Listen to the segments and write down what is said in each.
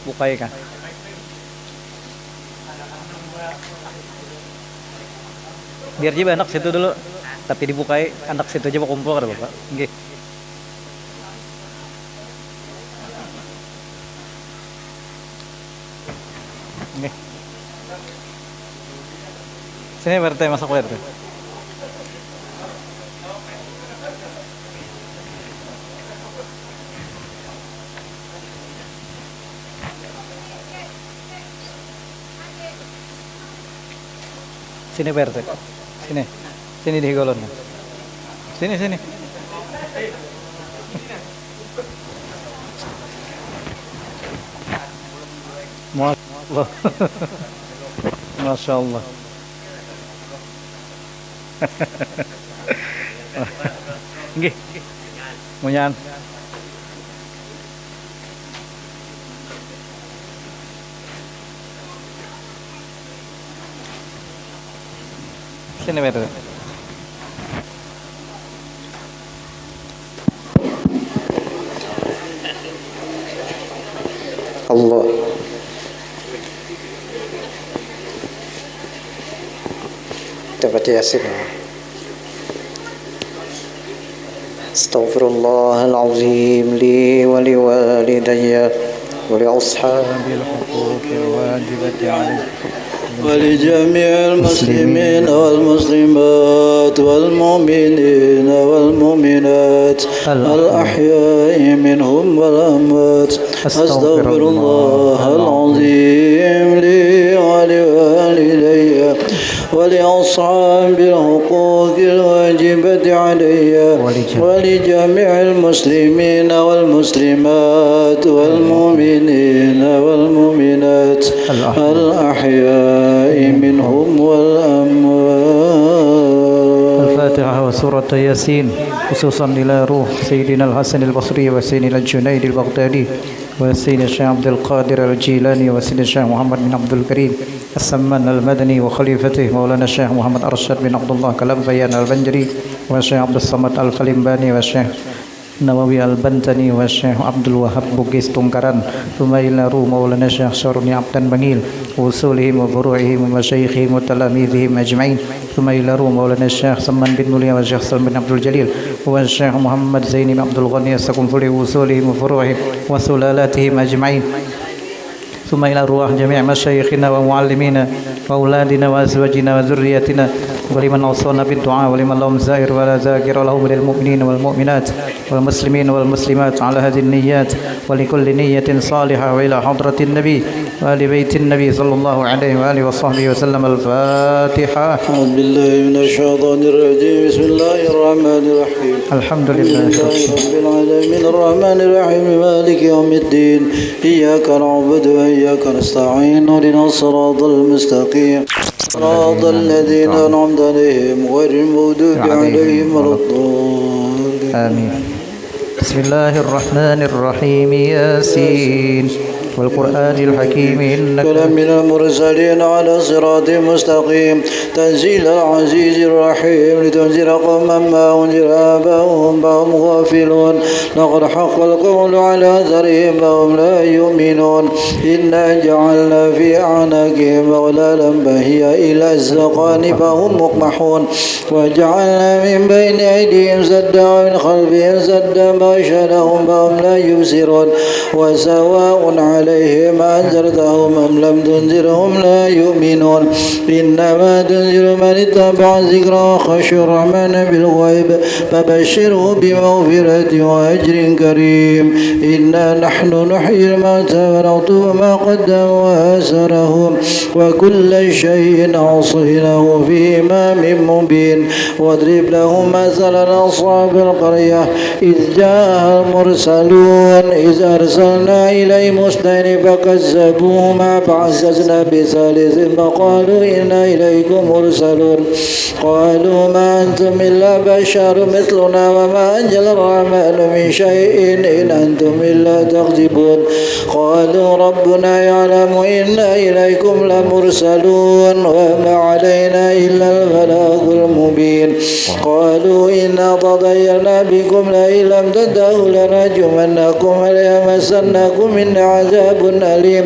bukai kan. Biar juga anak situ dulu, tapi dibukai anak situ aja mau kumpul kada Bapak. Nggih. Nggih. Sini Pak RT masuk Pak RT. Sini Pak RT. Sini. Sini di golon. Sini sini. Masya Masya Allah. Nggih. Munyan. Sini Pak. Allah. Dapat Yasin. Astaghfirullahal azim li wa liwalidayya wa li ashabil huquqil wajibati alayhi ولجميع المسلمين والمسلمات والمؤمنين والمؤمنات الأحياء منهم والأموات أستغفر الله العظيم لي ولوالدي ولأصحاب الحقوق الواجبة علي ولجميع المسلمين والمسلمات والمؤمنين والمؤمنات الأحياء منهم والأموات. الفاتحة وسورة ياسين خصوصا إلى روح سيدنا الحسن البصري وسيدنا الجنيد البغدادي وسيدنا الشيخ عبد القادر الجيلاني وسيدنا الشيخ محمد بن عبد الكريم السمان المدني وخليفته مولانا الشيخ محمد أرشد بن عبد الله كلامبيان البنجري والشيخ عبد الصمد الفليمباني والشيخ Nawawi Al-Bantani wa Syekh Abdul Wahab Bugis Tungkaran thumma ila ru maulana Syekh Syaruni Abdan Bangil usulihim wa furu'ihim wa masyayikhihim wa talamidhihim ajma'in thumma ila ru maulana Syekh Saman bin Mulia wa Syekh Salam bin Abdul Jalil wa Syekh Muhammad Zaini bin Abdul Ghani astaghfir usulihim wa furu'ihim wa sulalatihim ajma'in ثم إلى أرواح جميع مشايخنا ومعلمينا وأولادنا وأزواجنا وذريتنا ولمن أوصانا بالدعاء ولمن لهم زائر ولا ذاكر لهم للمؤمنين والمؤمنات والمسلمين والمسلمات على هذه النيات ولكل نية صالحة وإلى حضرة النبي وآل بيت النبي صلى الله عليه وآله وصحبه وسلم. الفاتحة. أعوذ بالله من الشيطان الرجيم. بسم الله الرحمن الرحيم. الحمد لله رب العالمين الرحمن الرحيم مالك يوم الدين إياك نعبد وإياك نستعين اهدنا الصراط المستقيم صراط الذين أنعمت عليهم غير المغضوب عليهم ولا الضالين. آمين. بسم الله الرحمن الرحيم ياسين والقرآن الحكيم إنك من المرسلين على صراط مستقيم تنزيل العزيز الرحيم لتنذر قوما ما أنذر آباؤهم فهم غافلون لقد حق القول على أثرهم فهم لا يؤمنون إنا جعلنا في أعناقهم أغلالا فهي إلى الأذقان فهم مقمحون وجعلنا من بين أيديهم سدا ومن خلفهم سدا فغشيناهم فهم لا يبصرون وسواء عليهم أنذرتهم أم لم تنذرهم لا يؤمنون إنما تنذر من اتبع الذكر وخشى الرحمن بالغيب فبشره بمغفرة وأجر كريم. إنا نحن نحيي الموتى ونكتب ما قدموا وآثارهم وكل شيء أحصيناه في إمام مبين. واضرب لهم مثلا أصحاب القرية إذ جاء المرسلون إذ أرسلنا إليهم اثنين فكذبوهما فعززنا بثالث فقالوا إنا إليكم مرسلون قالوا ما أنتم إلا بشر مثلنا وما أنزل الرحمن من شيء إن أنتم إلا تكذبون قالوا ربنا يعلم إنا إليكم لمرسلون وما علينا إلا البلاغ المبين قالوا إنا تطيرنا بكم لئن لم تنتهوا لنرجمنكم وليمسنكم منا عذاب عذاب أليم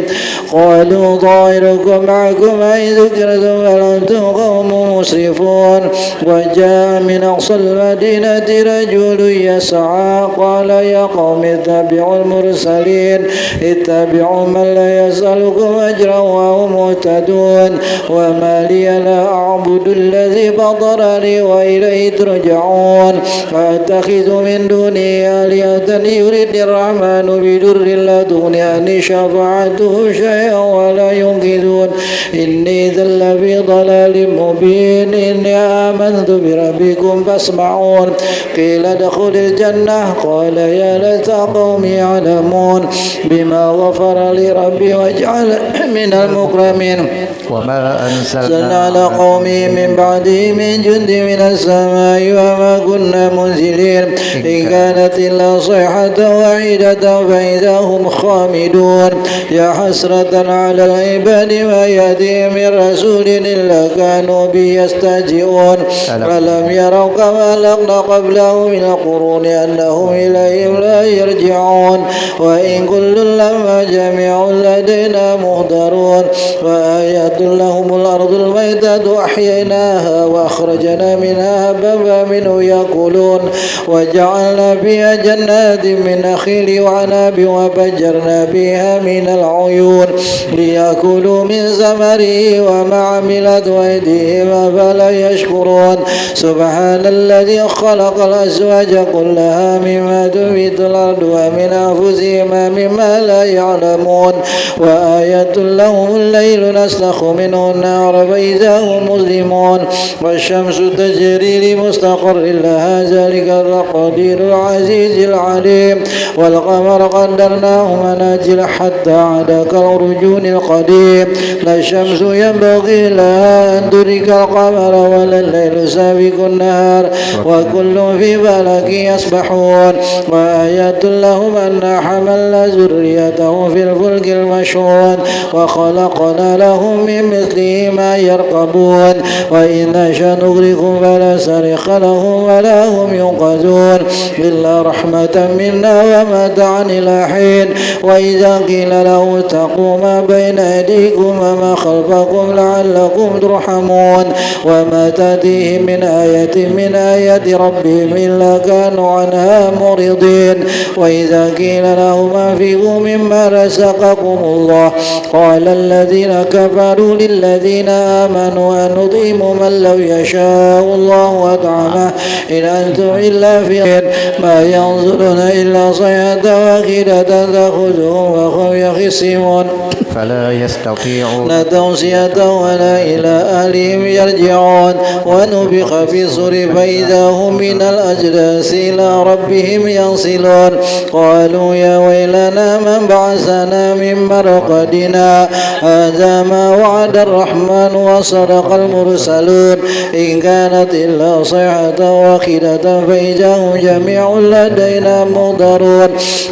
قالوا طائركم معكم أئن ذكرتم بل أنتم قوم مسرفون وجاء من أقصى المدينة رجل يسعى قال يا قوم اتبعوا المرسلين اتبعوا من لا يسألكم أجرا وهم مهتدون وما لي لا أعبد الذي فطرني وإليه ترجعون فأتخذ من دونه آلهة يردني الرحمن بدر لا تغني عني شفاعتهم شيئا ولا ينقذون إني ذا لفي ضلال مبين إني آمنت بربكم فاسمعون قيل ادخل الجنة قال يا ليت قومي يعلمون بما غفر لي ربي واجعل من المكرمين وما أنزلنا على قومه من بعده من جند من السماء وما كنا منزلين إن كانت إلا صيحة واحدة فإذا هم خامدون يا حسرة على العباد ما يأتيهم من رسول إلا كانوا به يستهزئون ألم يروا كما أهلكنا قبلهم من القرون أنهم إليهم لا يرجعون وإن كل لما جميع لدينا مهدرون وآيات لهم الأرض الميتة أحييناها وأخرجنا منها حبا منه يأكلون وجعلنا فيها جنات من نخيل وعناب وفجرنا فيها من العيون ليأكلوا من ثمره وما عملت أيديهم أفلا يشكرون سبحان الذي خلق الأزواج كلها مما تنبت الأرض ومن أنفسهم مما لا يعلمون وآية لهم الليل نسلخ منه النار فإذا هم مظلمون والشمس تجري لمستقر لها ذلك التقدير العزيز العليم والقمر قدرناه منازل حتى عاد كالرجون القديم لا الشمس ينبغي لها أن تدرك القمر ولا الليل سابق النهار وكل في فلك يسبحون وآيات لهم أن حملنا ذريتهم في الفلك المشحون وخلقنا لهم من مثله ما يركبون وإن نشأ نغرقهم فلا صريخ لهم ولا هم ينقذون إلا رحمة منا ومتاعا إلى حين وإذا قيل له اتقوا ما بين أيديكم وما خلفكم لعلكم ترحمون وما تأتيهم من آية من آيات ربهم إلا كانوا عنها معرضين وإذا قيل لهم أنفقوا مما رزقكم الله قال الذين كفروا للذين آمنوا أن نطعم من لو يشاء الله أطعمه إن أنتم إلا في خير ما ينظرون إلا صيحة واحدة تأخذهم وهم يخصمون فلا يستطيعون لا توصية ولا إلى أهلهم يرجعون ونفخ في الصور فإذا هم من الأجداث إلى ربهم ينصلون قالوا يا ويلنا من بعثنا من مرقدنا هذا ما وعد الرحمن وصدق المرسلون إن كانت إلا صيحة واحدة فإذا هم جميع لدينا مهدرون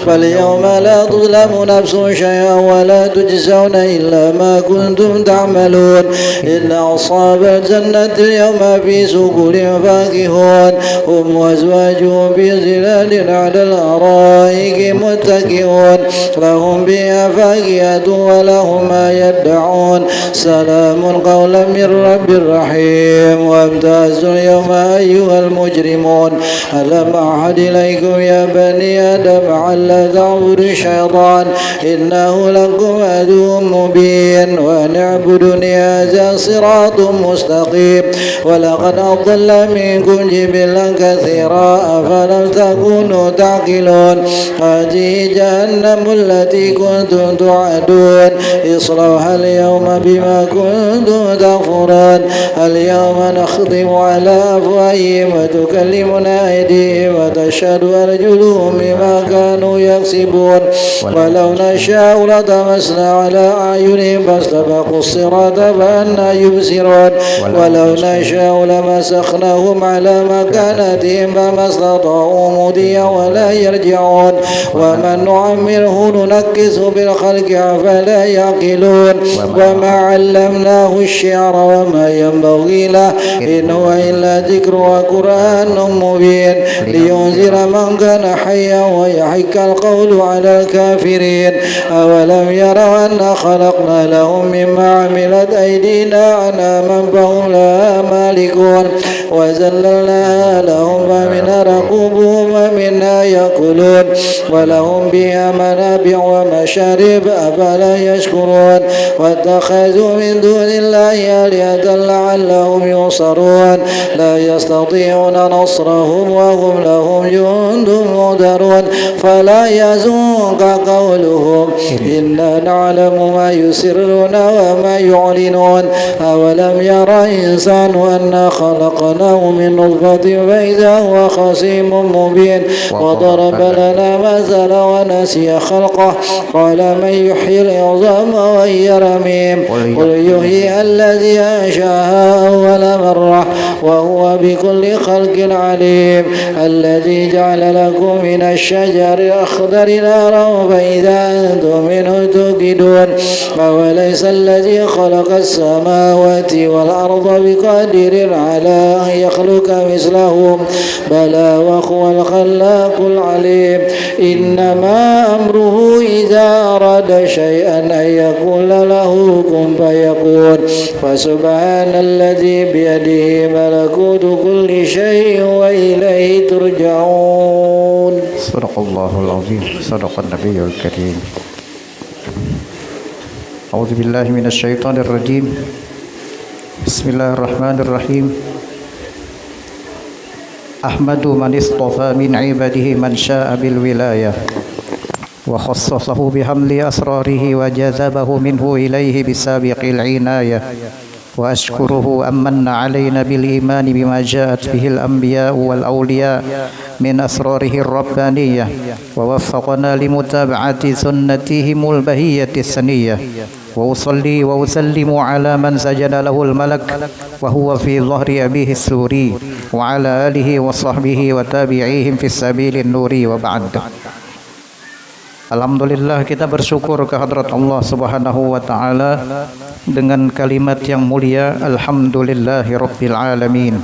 فاليوم لا تظلم نفس شيئا ولا تجزون إلا ما كنتم تعملون إن أصحاب الجنة اليوم في سبل فاكهون هم وأزواجهم في ظلال على الأرائك متكئون لهم فيها فاكهة ولهم ما يدعون سلام قولا من رب رحيم وامتازوا اليوم أيها المجرمون ألم أعهد إليكم يا بني آدم ألا تعبدوا الشيطان إنه لكم عدو مبين وأن اعبدوني هذا صراط مستقيم ولقد أضل منكم جبلا كثيرا أفلم تكونوا تعقلون هذه جهنم التي كنتم توعدون اصلوها اليوم بما كنتم تكفرون اليوم نختم على أفواههم وتكلمنا أيديهم وتشهد أرجلهم بما كانوا يكسبون ولو نشاء لطمسنا على أعينهم فاستبقوا الصراط فأنى يبصرون ولو نشاء لمسخناهم على مكانتهم فما استطاعوا مضيا ولا يرجعون ومن نعمره ننكسه بالخلق أفلا يعقلون وما علمناه الشعر وما ينبغي له إن هو إلا ذكر وقرآن مبين لينذر من كان حيا ويحق القول على الكافرين أولم يروا أنا خلقنا لهم مما عملت أيدينا أنعاما فهم لها مالكون وذللناها لهم فمنها ركوبهم ومنها يأكلون ولهم بها منابع ومشارب أفلا يشكرون واتخذوا من دون الله آلهة لعلهم ينصرون لا يستطيعون نصرهم وهم لهم جند مهدرون فلا يحزنك قولهم إنا نعلم ما يسرون وما يعلنون أولم يرى الإنسان أنا خلقناه من نطفة فإذا هو خصيم مبين وضرب لنا مثلا ونسي خلقه قال من يحيي العظام وهي رميم قل يحيي الذي أنشأها أول مرة وهو بكل خلق عليم الذي جعل لكم من الشجر الأخضر نارا فإذا أنتم منه توقدون أوليس الذي خلق السماوات والأرض بقادر على أن يخلق مثلهم بلى وهو الخلاق العليم إنما أمره إذا أراد شيئا أن يقول له كن فيكون فسبحان الذي بيده ملكوت كل شيء وإليه ترجعون. صدق الله العظيم صدق النبي الكريم. أعوذ بالله من الشيطان الرجيم. بسم الله الرحمن الرحيم. أحمد من اصطفى من عباده من شاء بالولاية وخصصه بحمل أسراره وجذبه منه إليه بسابق العناية وأشكره أمن علينا بالإيمان بما جاءت به الأنبياء والأولياء من أسراره الربانية ووفقنا لمتابعة سنتهم البهية السنية وأصلي وأسلم على من سجد له الملك وهو في ظهر أبيه السوري وعلى آله وصحبه وتابعيهم في السبيل النوري وبعد. Alhamdulillah, kita bersyukur kehadrat Allah Subhanahu wa taala dengan kalimat yang mulia alhamdulillahirabbil alamin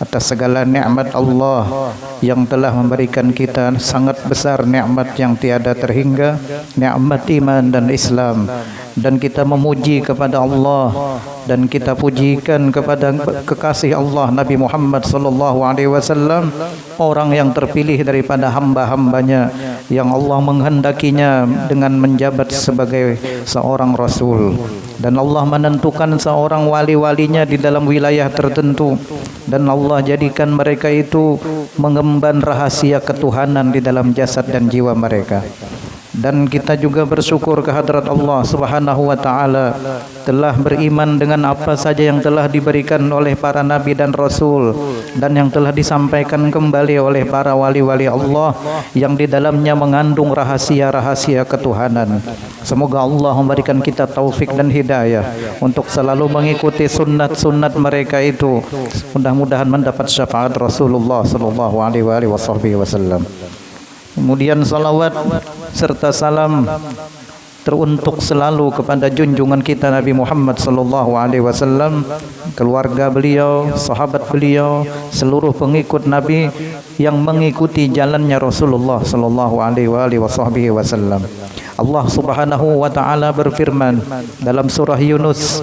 atas segala nikmat Allah yang telah memberikan kita sangat besar nikmat yang tiada terhingga, nikmat iman dan Islam, dan kita memuji kepada Allah dan kita pujikan kepada kekasih Allah Nabi Muhammad sallallahu alaihi wasallam, orang yang terpilih daripada hamba-hambanya yang Allah menghendakinya dengan menjabat sebagai seorang rasul, dan Allah menentukan seorang wali-walinya di dalam wilayah tertentu, dan Allah jadikan mereka itu mengemban rahasia ketuhanan di dalam jasad dan jiwa mereka. Dan kita juga bersyukur kehadrat Allah Subhanahu wa taala telah beriman dengan apa saja yang telah diberikan oleh para nabi dan rasul dan yang telah disampaikan kembali oleh para wali-wali Allah yang di dalamnya mengandung rahasia-rahasia ketuhanan. Semoga Allah memberikan kita taufik dan hidayah untuk selalu mengikuti sunnat-sunnat mereka itu. Mudah-mudahan mendapat syafaat Rasulullah sallallahu alaihi wasallam. Kemudian salawat serta salam teruntuk selalu kepada junjungan kita Nabi Muhammad sallallahu alaihi wasallam, keluarga beliau, sahabat beliau, seluruh pengikut Nabi yang mengikuti jalannya Rasulullah sallallahu alaihi wasallam. Allah Subhanahu wa taala berfirman dalam surah Yunus,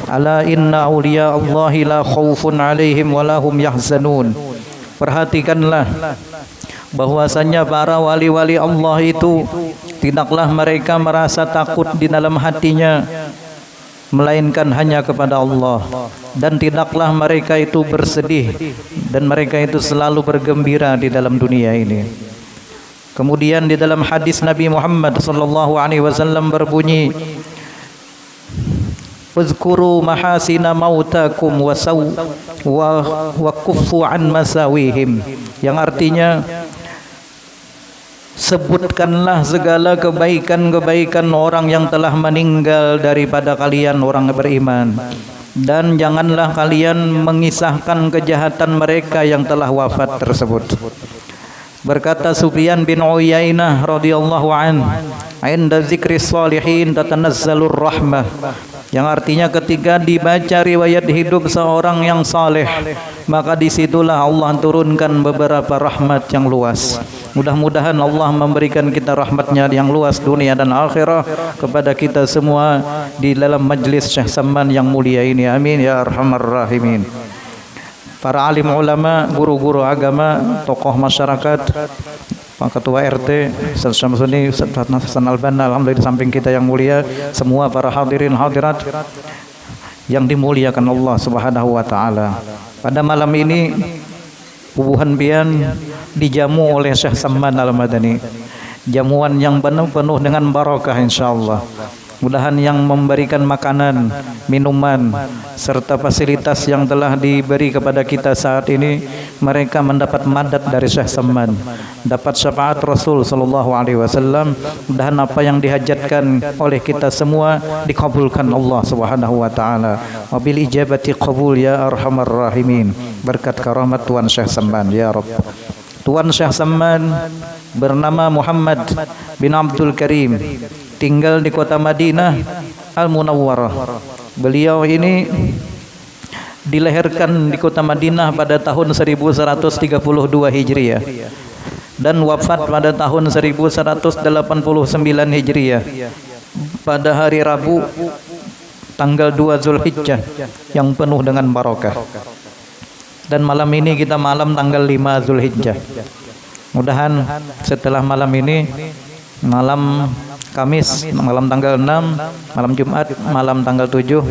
Ala inna awliya Allahi la khawfun alaihim wa lahum yahzanun. Perhatikanlah bahwasanya para wali-wali Allah itu tidaklah mereka merasa takut di dalam hatinya melainkan hanya kepada Allah, dan tidaklah mereka itu bersedih dan mereka itu selalu bergembira di dalam dunia ini. Kemudian di dalam hadis Nabi Muhammad sallallahu alaihi wasallam berbunyi, Uzkuru mahasina mautakum wa kuffu an masawihim, yang artinya sebutkanlah segala kebaikan-kebaikan orang yang telah meninggal daripada kalian orang beriman, dan janganlah kalian mengisahkan kejahatan mereka yang telah wafat tersebut. Berkata Sufyan bin Uyainah radhiyallahu an, "Inda zikri salihin tatanazzalur rahmah." yang artinya ketika dibaca riwayat hidup seorang yang saleh, maka disitulah Allah turunkan beberapa rahmat yang luas. Mudah-mudahan Allah memberikan kita rahmatnya yang luas dunia dan akhirah kepada kita semua di dalam majlis Syekh Samman yang mulia ini. Amin ya arhamar rahimin. Para alim ulama, guru-guru agama, tokoh masyarakat, Pak Ketua RT, Ustaz Syamsuni, Ustaz Hasan Al-Banna, alhamdulillah di samping kita yang mulia, semua para hadirin hadirat yang dimuliakan Allah Subhanahu wa taala. Pada malam ini Pubuhan Pian dijamu oleh Syekh Samman Al-Madani. Jamuan yang penuh dengan barakah insyaallah. Mudahan yang memberikan makanan, minuman, serta fasilitas yang telah diberi kepada kita saat ini, mereka mendapat mandat dari Syekh Samman, dapat syafaat Rasul sallallahu alaihi wasallam. Mudahan apa yang dihajatkan oleh kita semua dikabulkan Allah Subhanahu wa taala. Wabil ijabati qabul ya arhamar rahimin. Berkat karamat Tuan Syekh Samman ya Rabb. Tuan Syekh Samman bernama Muhammad bin Abdul Karim, tinggal di kota Madinah Al-Munawwarah. Beliau ini dilahirkan di kota Madinah pada tahun 1132 Hijriah dan wafat pada tahun 1189 Hijriah pada hari Rabu tanggal 2 Zulhijjah yang penuh dengan barakah. Dan malam ini kita malam tanggal 5 Zulhijjah. Mudahan setelah malam ini, malam Kamis, malam tanggal 6, malam Jumat, malam tanggal 7,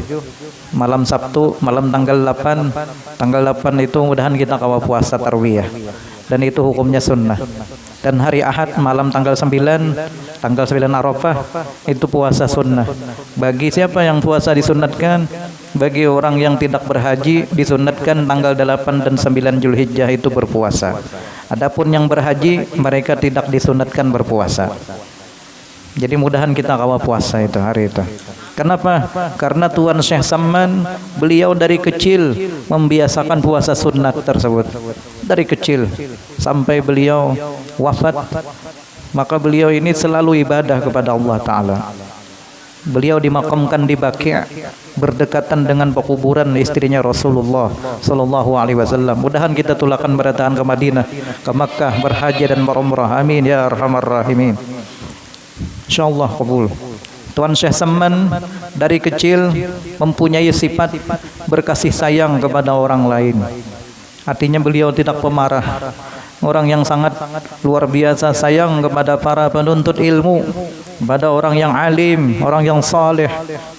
malam Sabtu, malam tanggal 8. Tanggal 8 itu mudahan kita kawal puasa tarwiyah. Dan itu hukumnya sunnah. Dan hari Ahad malam tanggal 9 Arafah itu puasa sunnah. Bagi siapa yang puasa disunatkan, bagi orang yang tidak berhaji disunatkan tanggal 8 dan 9 Zulhijjah itu berpuasa. Adapun yang berhaji mereka tidak disunatkan berpuasa. Jadi mudahan kita kawal puasa itu hari itu. Kenapa? Karena Tuan Syekh Samman beliau dari kecil membiasakan puasa sunat tersebut. Dari kecil sampai beliau wafat, maka beliau ini selalu ibadah kepada Allah Ta'ala. Beliau dimakamkan di Baqi', berdekatan dengan pekuburan istrinya Rasulullah sallallahu alaihi wasallam. Mudahan kita tulakan berataan ke Madinah, ke Makkah, berhaji dan berumrah. Amin ya arhamar rahimin. Insyaallah kabul. Tuan Syekh Samman dari kecil mempunyai sifat berkasih sayang kepada orang lain. Artinya beliau tidak pemarah. Orang yang sangat luar biasa sayang kepada para penuntut ilmu, kepada orang yang alim, orang yang saleh,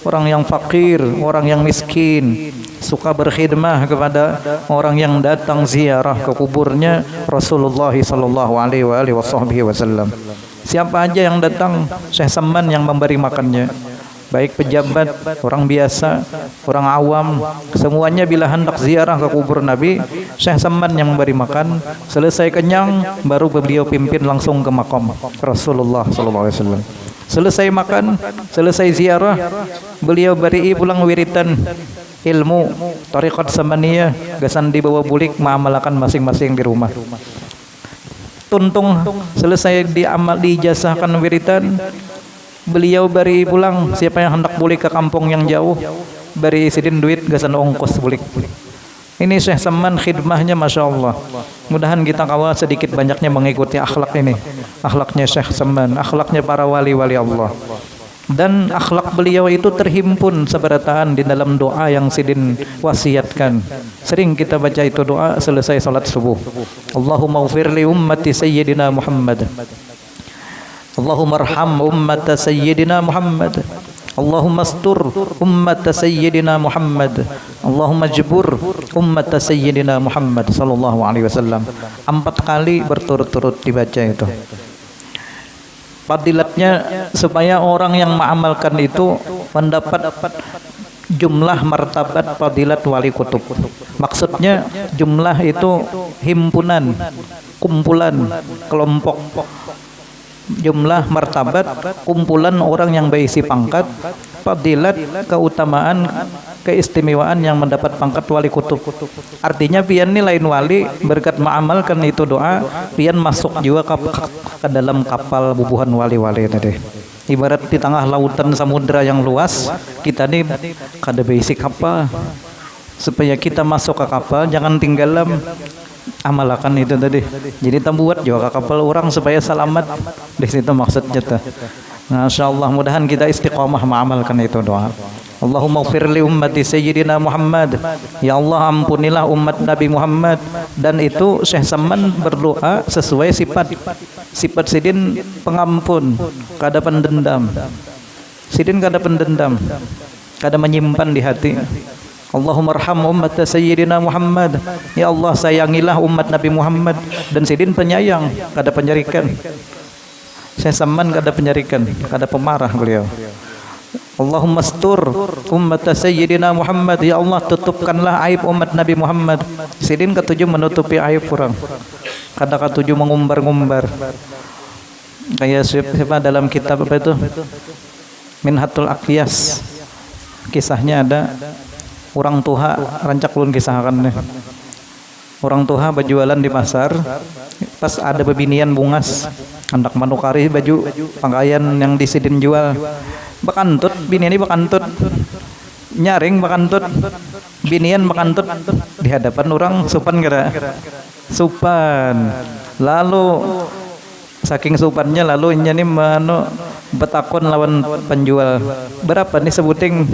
orang yang fakir, orang yang miskin. Suka berkhidmah kepada orang yang datang ziarah ke kuburnya Rasulullah sallallahu alaihi wasallam. Siapa aja yang datang, Syekh Samman yang memberi makannya. Baik pejabat, orang biasa, orang awam, semuanya bila hendak ziarah ke kubur Nabi, Syekh Samman yang memberi makan. Selesai kenyang, baru beliau pimpin langsung ke makam Rasulullah SAW. Selesai makan, selesai ziarah, beliau beri pulang wiritan ilmu Tariqat Samaniyah, gasan dibawa bulik mengamalkan masing-masing di rumah. Tuntung selesai dijazahkan wiritan, beliau beri pulang. Siapa yang hendak bulik ke kampung yang jauh, beri isidin duit gasan ongkos bulik. Ini Syekh Samman khidmahnya Masya Allah. Mudahan kita kawal sedikit banyaknya mengikuti akhlak ini, akhlaknya Syekh Samman, akhlaknya para wali-wali Allah. Dan akhlak beliau itu terhimpun seberataan di dalam doa yang sidin wasiatkan. Sering kita baca itu doa selesai salat subuh. Allahumma ghfir li ummati sayyidina Muhammad. Allahumma arham ummata sayyidina Muhammad. Allahumma astur ummata sayyidina Muhammad. Allahumma jbur ummata sayyidina Muhammad sallallahu alaihi wasallam. 4 kali berturut-turut dibaca itu. Fadilatnya supaya orang yang mengamalkan itu mendapat jumlah martabat fadilat wali kutub. Maksudnya jumlah itu himpunan, kumpulan, kelompok. Jumlah martabat, kumpulan orang yang berisi pangkat, fadilat, keutamaan, keistimewaan yang mendapat pangkat wali kutub. Artinya pian ini lain wali berkat mengamalkan itu doa, pian masuk juga ke dalam kapal bubuhan wali-wali tadi. Ibarat di tengah lautan samudra yang luas, kita nih kada basic apa supaya kita masuk ke kapal jangan tinggalam amalakan itu tadi. Jadi kita buat juga ke kapal orang supaya selamat. Di situ maksudnya tuh. Masya Allah, mudahan kita istiqomah mengamalkan itu doa. Allahumma ighfir li ummati sayyidina Muhammad. Ya Allah, ampunilah umat Nabi Muhammad. Dan itu Syekh Saman berdoa sesuai sifat Sidin pengampun, kada pendendam. Sidin kada pendendam, kada menyimpan di hati. Allahumma arham umat sayyidina Muhammad. Ya Allah, sayangilah umat Nabi Muhammad. Dan Sidin penyayang, kada penyarikan. Syekh Saman kada penyarikan, kada pemarah beliau. Allahumma astur ummat sayyidina Muhammad. Ya Allah, tutupkanlah aib umat Nabi Muhammad. Sidin ketujuh menutupi aib orang, kada ketujuh mengumbar-ngumbar. Kayak siapa dalam kitab apa itu, Minhatul Aqyas, kisahnya ada orang tua rancak ulun kisahkan nih. Orang tua berjualan di pasar, pas ada bebinian bungas, hendak manukari baju pakaian yang di Sidin jual. Bakantut, bini ini bakantut, nyaring bakantut, binian bakantut di hadapan orang supan kira, supan. Lalu saking supannya lalu ini betakon lawan penjual, berapa nih sebuting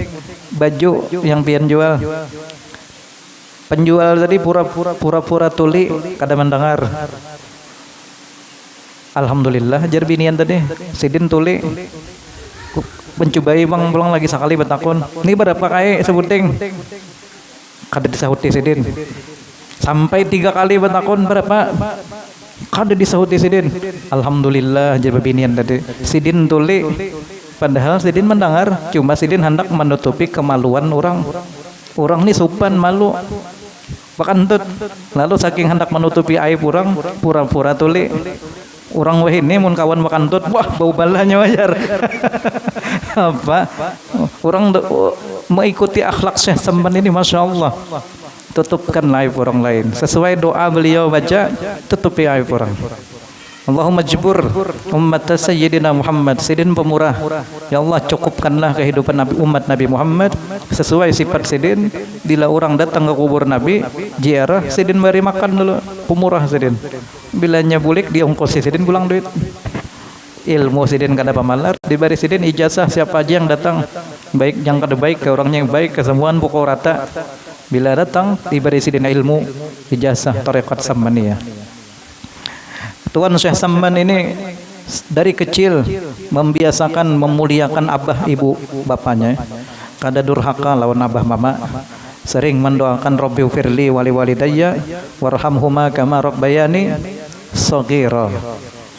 baju yang pian jual. Penjual tadi pura-pura tuli kada mendengar. Alhamdulillah jar binian tadi Sidin tuli mencobai bang pulang lagi sekali betakon, ini berapa kayak sebuting kada disahuti Sidin. Sampai 3 kali betakon, berapa kada disahuti Sidin. Alhamdulillah jar binian tadi Sidin tuli, padahal Sidin mendengar, cuma Sidin hendak menutupi kemaluan orang ini supan malu bakantut. Lalu saking hendak menutupi aib orang, pura-pura tuli. Orang wah ini mun kawan bakantut, wah bau balanya wajar. Apa? Orang mengikuti akhlak Syekh Saman ini, masya Allah. Tutupkan aib orang lain sesuai doa beliau baca, tutupi aib orang. Allahumma jbur ummat sayyidina Muhammad. Sidin pemurah. Ya Allah, cukupkanlah kehidupan umat Nabi Muhammad sesuai sifat Sidin. Bila orang datang ke kubur Nabi ziarah, Sidin beri makan dulu, pemurah Sidin. Bilanya bulik diongkosi Sidin pulang duit. Ilmu Sidin kada pamalar, diberi Sidin ijazah siapa aja yang datang, baik yang kada baik ke orangnya yang baik, kesemuan pokok rata. Bila datang diberi Sidin ilmu, ijazah tarekat Samaniyah. Tuan Syekh Saman ini dari kecil membiasakan memuliakan abah ibu bapaknya, kada durhaka lawan abah mama, sering mendoakan Rabbi firli wali walidayya warhamhuma kama rabbayani shaghira.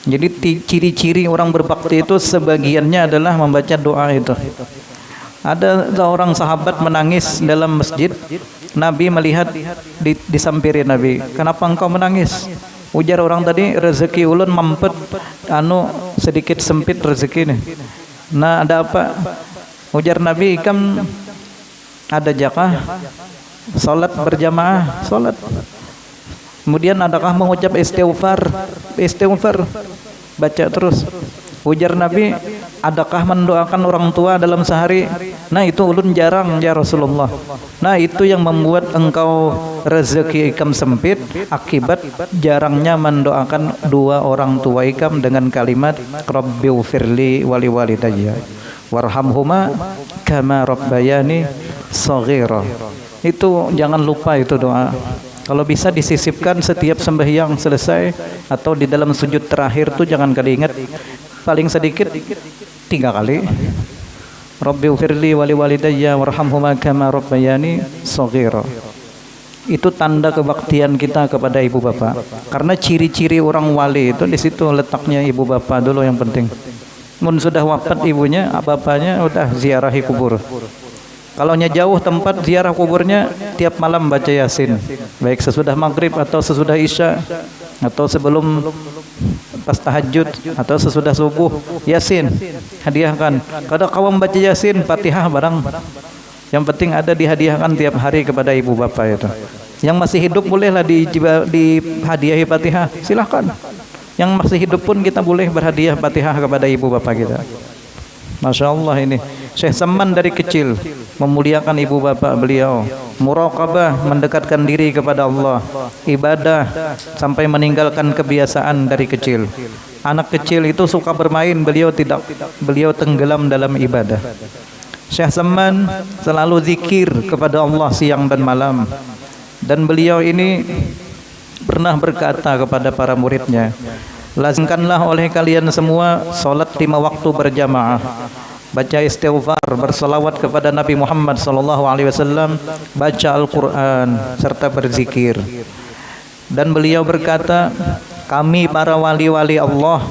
Jadi ciri-ciri orang berbakti itu sebagiannya adalah membaca doa itu. Ada seorang sahabat menangis dalam masjid, Nabi melihat disampirin Nabi, kenapa engkau menangis? Ujar orang tadi, rezeki ulun mampet, sedikit sempit rezeki nih. Nah, ada apa? Ujar Nabi, ikam ada jakah salat berjamaah, salat. Kemudian adakah mengucap istighfar, baca terus. Ujar Nabi, adakah mendoakan orang tua dalam sehari? Nah, itu ulun jarang ya Rasulullah. Nah, itu yang membuat engkau rezeki ikam sempit, akibat jarangnya mendoakan dua orang tua ikam dengan kalimat Rabbighfirli wali walidayya warhamhuma kama rabbayani shaghira. Itu jangan lupa itu doa. Kalau bisa disisipkan setiap sembahyang selesai atau di dalam sujud terakhir tuh jangan kada ingat, paling sedikit 3 kali. Rabbighfirli wali walidayya warhamhuma kama rabbayani shaghira. Itu tanda kebaktian kita kepada ibu bapak. Karena ciri-ciri orang wali itu di situ letaknya, ibu bapak dulu yang penting. Mun sudah wafat ibunya, bapaknya udah ziarahi kubur. Kalau jauh tempat ziarah kuburnya, tiap malam baca Yasin, baik sesudah maghrib atau sesudah isya atau sebelum pas tahajud atau sesudah subuh. Yasin hadiahkan. Kalau kawan baca Yasin, Fatihah barang, yang penting ada dihadiahkan tiap hari kepada ibu bapak itu. Yang masih hidup bolehlah dihadiahi Fatihah, silahkan. Yang masih hidup pun kita boleh berhadiah Fatihah kepada ibu bapak kita. Masya Allah ini Syekh Samman dari kecil memuliakan ibu bapak beliau, muraqabah, mendekatkan diri kepada Allah, ibadah sampai meninggalkan kebiasaan dari kecil. Anak kecil itu suka bermain, beliau tidak, beliau tenggelam dalam ibadah. Syekh Samman selalu zikir kepada Allah siang dan malam, dan beliau ini pernah berkata kepada para muridnya, lazimkanlah oleh kalian semua salat 5 waktu berjamaah, baca istighfar, bersalawat kepada Nabi Muhammad SAW, baca Al-Quran serta berzikir. Dan beliau berkata, kami para wali-wali Allah,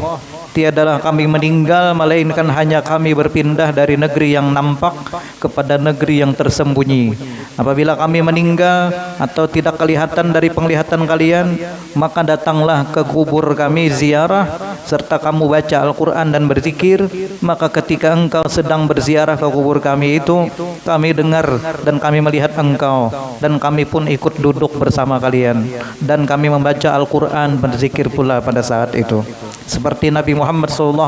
tiadalah kami meninggal melainkan hanya kami berpindah dari negeri yang nampak kepada negeri yang tersembunyi. Apabila kami meninggal atau tidak kelihatan dari penglihatan kalian, maka datanglah ke kubur kami ziarah serta kamu baca Al-Quran dan berzikir. Maka ketika engkau sedang berziarah ke kubur kami itu, kami dengar dan kami melihat engkau, dan kami pun ikut duduk bersama kalian, dan kami membaca Al-Quran, berzikir pula pada saat itu. Seperti Nabi Muhammad SAW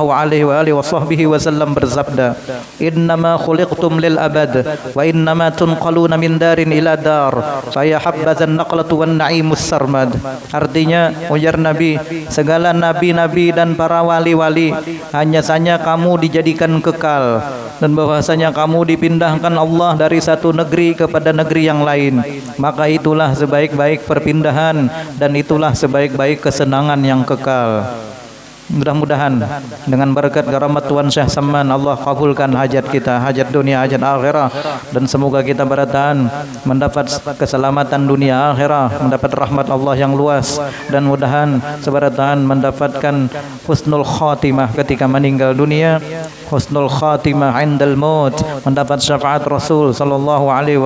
bersabda, innama khuliqtum lil abad wa innama tunqaluna min darin ila dar saya habbazan naqlatu wan na'imus sarmad. Artinya, ujar Nabi, segala nabi-nabi dan para wali-wali hanya saja kamu dijadikan kekal, dan bahwasanya kamu dipindahkan Allah dari satu negeri kepada negeri yang lain. Maka itulah sebaik-baik perpindahan, dan itulah sebaik-baik kesenangan yang kekal. Mudah-mudahan dengan berkat karamat Tuan Syekh Samman, Allah kabulkan hajat kita, hajat dunia, hajat akhirah, dan semoga kita bertahan mendapat keselamatan dunia akhirah, mendapat rahmat Allah yang luas, dan mudahan seberatahan mendapatkan husnul khatimah ketika meninggal dunia, husnul khatimah indal maut, mendapat syafaat Rasul sallallahu alaihi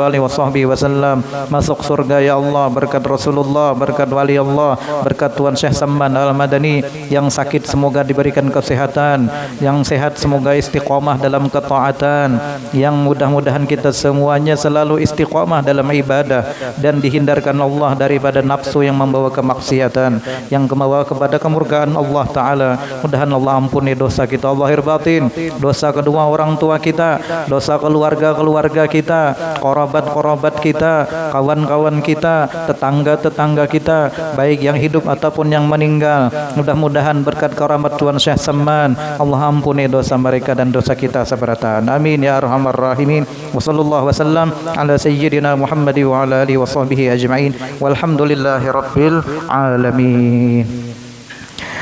wasallam, masuk surga ya Allah berkat Rasulullah, berkat wali Allah, berkat Tuan Syekh Samman Al-Madani. Yang sakit semoga diberikan kesehatan, yang sehat semoga istiqomah dalam ketaatan, yang mudah-mudahan kita semuanya selalu istiqomah dalam ibadah, dan dihindarkan Allah daripada nafsu yang membawa kemaksiatan, yang membawa kepada kemurkaan Allah Ta'ala. Mudahan Allah ampuni dosa kita zahir batin, dosa kedua orang tua kita, dosa keluarga-keluarga kita, kerabat-kerabat kita, kawan-kawan kita, tetangga-tetangga kita, baik yang hidup ataupun yang meninggal. Mudah-mudahan berkat karamat Tuan Syekh Samman, Allah ampuni dosa mereka dan dosa kita seberatan. Amin ya arhamar rahimin. Wa sallallahu wasallam ala sayyidina Muhammad wa ala alihi wa sahbihi ajma'in. Walhamdulillahi rabbil alamin.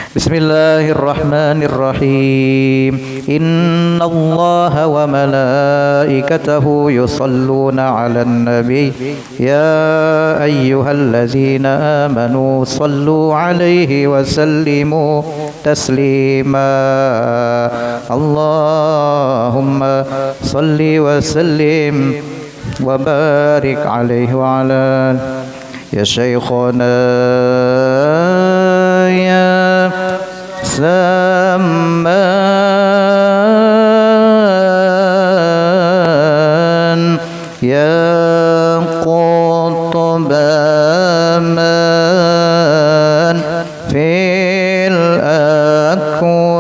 Bismillahirrahmanirrahim. Inna Allah wa malaikatahu yusalluna 'alan nabi ya ayyuhallazina amanu sallu 'alaihi wa sallimu taslima. Allahumma salli wa sallim wa barik 'alaihi wa 'ala ya syekhana ya Samman ya Qutbaman fil akwan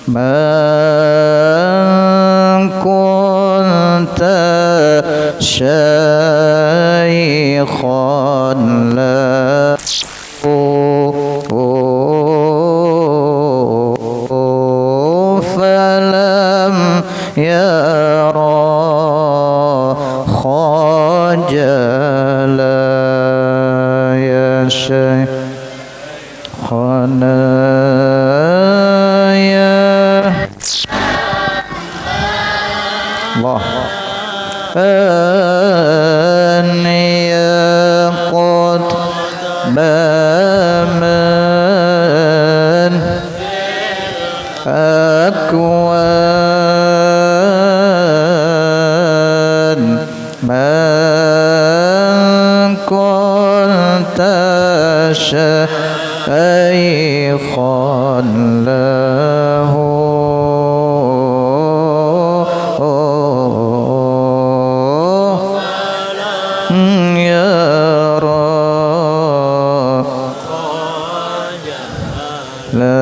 man kunta shaykhan la falam yara khajala ya shaykhana ya Allah baman akwan man kunta shaykhan lahu la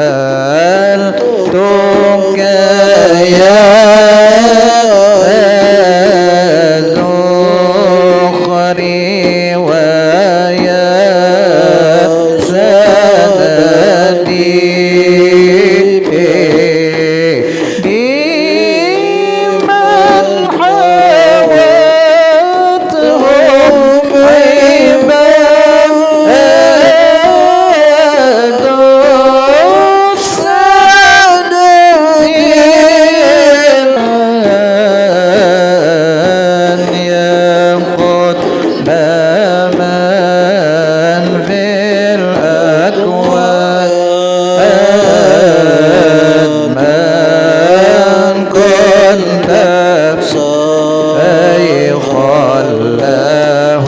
سألتك يا ذخري ويا سندي بمن حوتهم عباد السادين يقود من في الأكوان من كنت شيخا له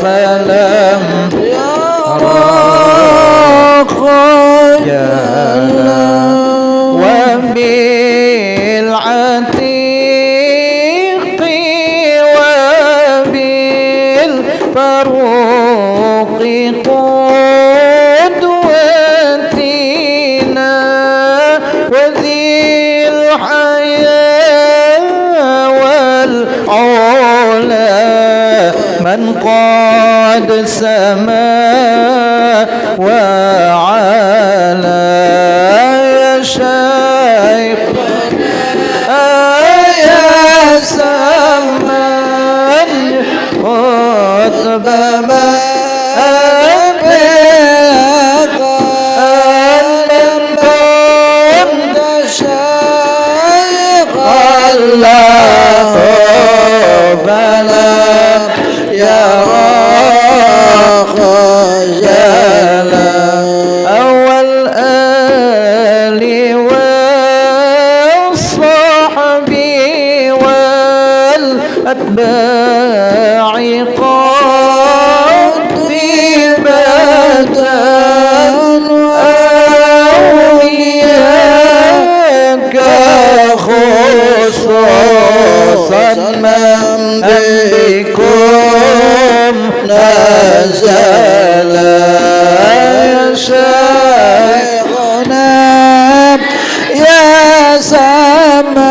فلم يرى خجلا وبالعتيق وبالفاروق قدوتنا وذي الحياة والعلا من قد سما وعلا يا شيخ يا سمن خطب ما الله فلا يرى خجلا أول آل والصحب والأتباع قاطبة أولياك خصوصا من بكم نزل يا شيخنا يا سمان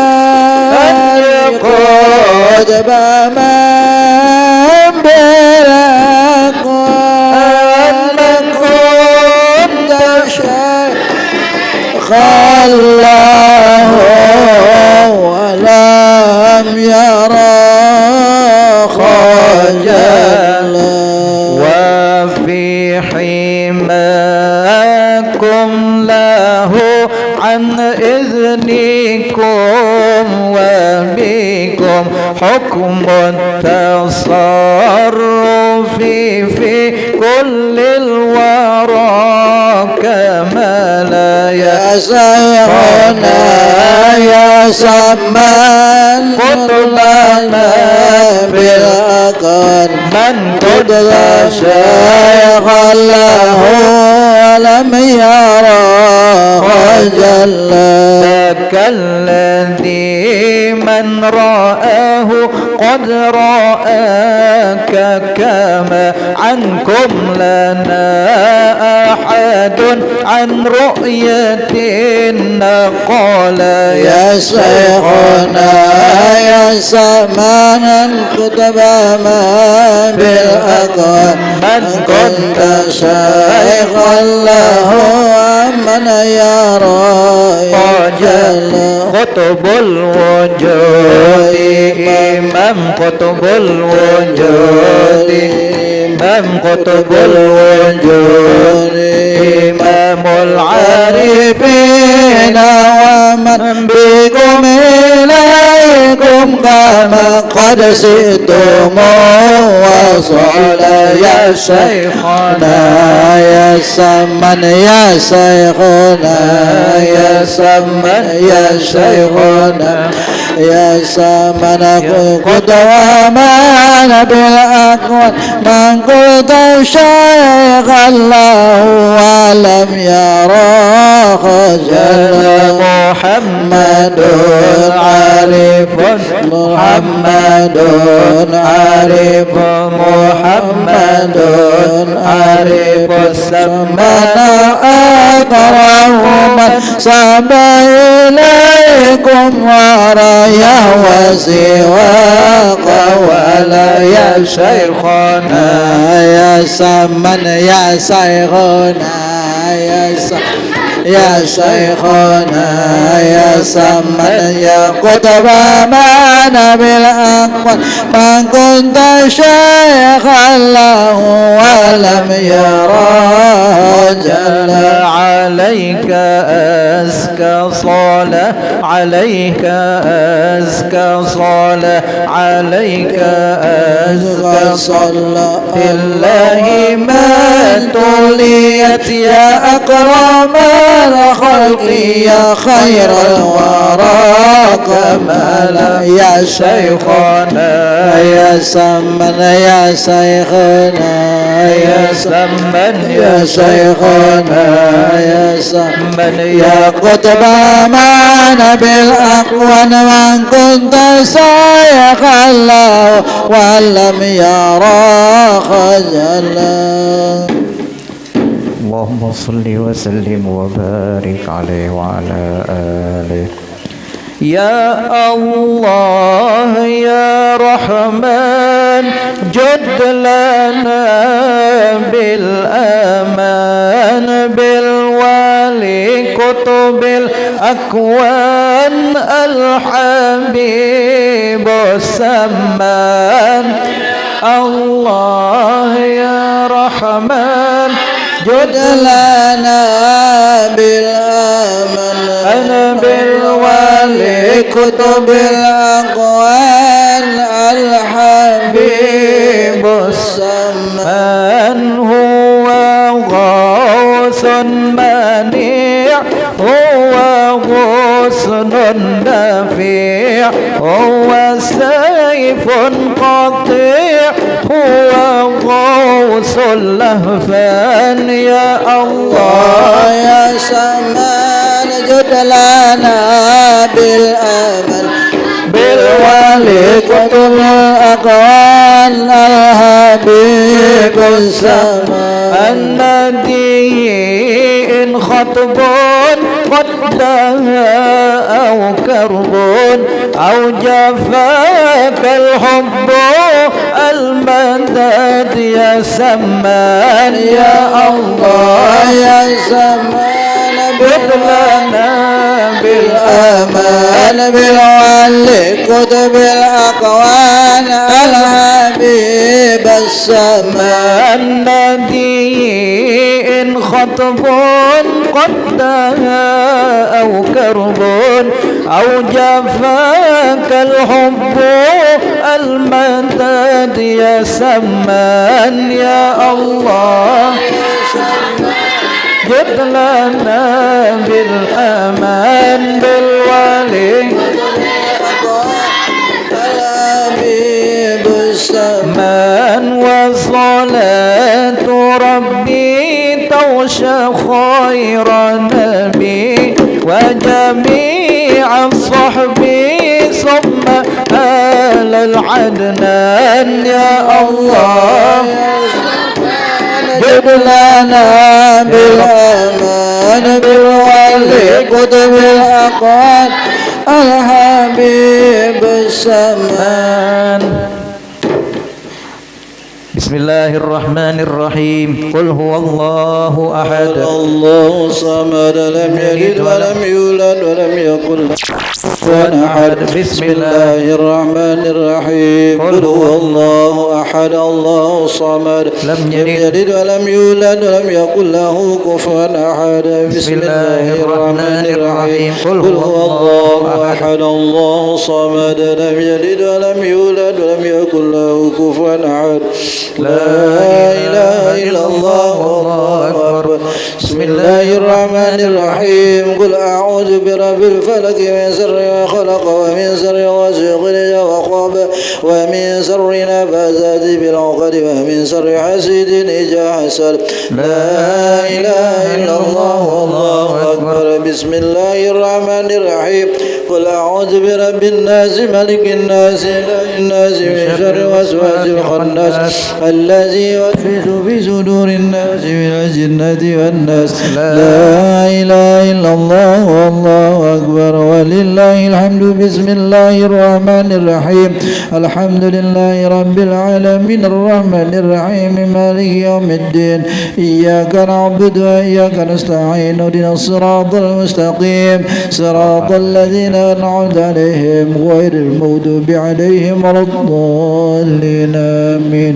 قد بمن بالأقوال من كنت شيخا له ولم يرى خجلا وفي حماكم له عن إذنكم وبكم حكم التصرف في كل الورى كما لا يا شيخنا يا سمان قطبنا بالأقل من قد شيخا له ولم يرى خجلا ذاك الذي من رآه قد رآك كما عنكم لنا أحد عن رؤية قال يا شيخنا يا سمانا كتب ما بالأقوال من كنت شيخا له من يرى خجلا قطب الوجود إمام قطب الوجود إمام قطب الوجود إمام العارفين ومن بكم إليكم كما قد سئتم وصل يا شيخنا يا سمن يا شيخنا يا سمن يا شيخنا يا سمن قدوة من بالأقوال من قلت شيخا له ولم يرى خجلا محمد عارف محمد عارف محمد عارف سمانا أكرم من سما إليكم وريا وسواق ولا يا شيخنا يا سمن يا شيخنا يا شيخنا يا سمن يا قطب معنا بالأقوال من كنت شيخا له ولم يرى جل عليك أزكى صلاة عليك أزكى صلاة عليك أزكى صلاة الله ما توليت يا أكرم الخلق يا خير الورى كمالا يا شيخنا يا سمن يا شيخنا يا سمن يا شيخنا يا سمن يا قطب معنا بالأقوى من كنت شيخا له ولم يرى خجلا. اللهم صل وسلم وبارك عليه وعلى آله. يا الله يا رحمن جد لنا بالأمان بالولي كتب الأكوان الحبيب السمان. الله يا رحمن جد لنا بالأمن أنا بالولي كتب الأقوال الحبيب السمان. هو غوث منيع هو غصن دفيع هو سيف قطيع هو غوث اللهفان. يا الله يا سمان جد لنا بالأمل بالولي كتب الأقوال الحبيب السمان. النبي إن خطب قد أو كرب أو جفاك الحب المدد يا سمان. يا الله يا سمان جد لنا بالأمان بالولي كتب الأقوال الحبيب السمان. النبي إن خطب قد أو كرب أو جفاك الحب المدد يا سمان. يا الله جد لنا بالأمان بالولي الحبيب السمان. وصلاة ربي توشى خير نبي وجميع الصحب ثم آل العدنان. يا الله جد لنا بالأمان بالولي كتب الأقوال الحبيب السمان. بسم الله الرحمن الرحيم. قل هو الله أحد الله الصمد لم يلد ولم يولد ولم يكن له كفوا أحد. بسم الله الرحمن الرحيم. قل هو الله أحد الله الصمد لم لم يلد ولم يولد ولم يكن له كفوا أحد. بسم الله الرحمن الرحيم. قل هو الله أحد الله الصمد لم يلد ولم يولد ولم يكن له كفوا أحد. لا إله إلا الله والله أكبر. بسم الله الرحمن الرحيم قل أعوذ برب الفلق من شر ما خلق ومن شر غاسق إذا وقب ومن شر نفاثات في العقد ومن شر حاسد إذا حسد لا إله إلا الله والله أكبر بسم الله الرحمن الرحيم قل أعوذ برب الناس ملك الناس إله الناس من شر وسواس الخناس الذي يوسوس في صدور الناس من الجنة والناس لا إله إلا الله والله أكبر ولله الحمد بسم الله الرحمن الرحيم الحمد لله رب العالمين الرحمن الرحيم مالك يوم الدين إياك نعبد وإياك نستعين اهدنا الصراط المستقيم صراط الذين أنعمت عليهم غير المغضوب عليهم ولا الضالين آمين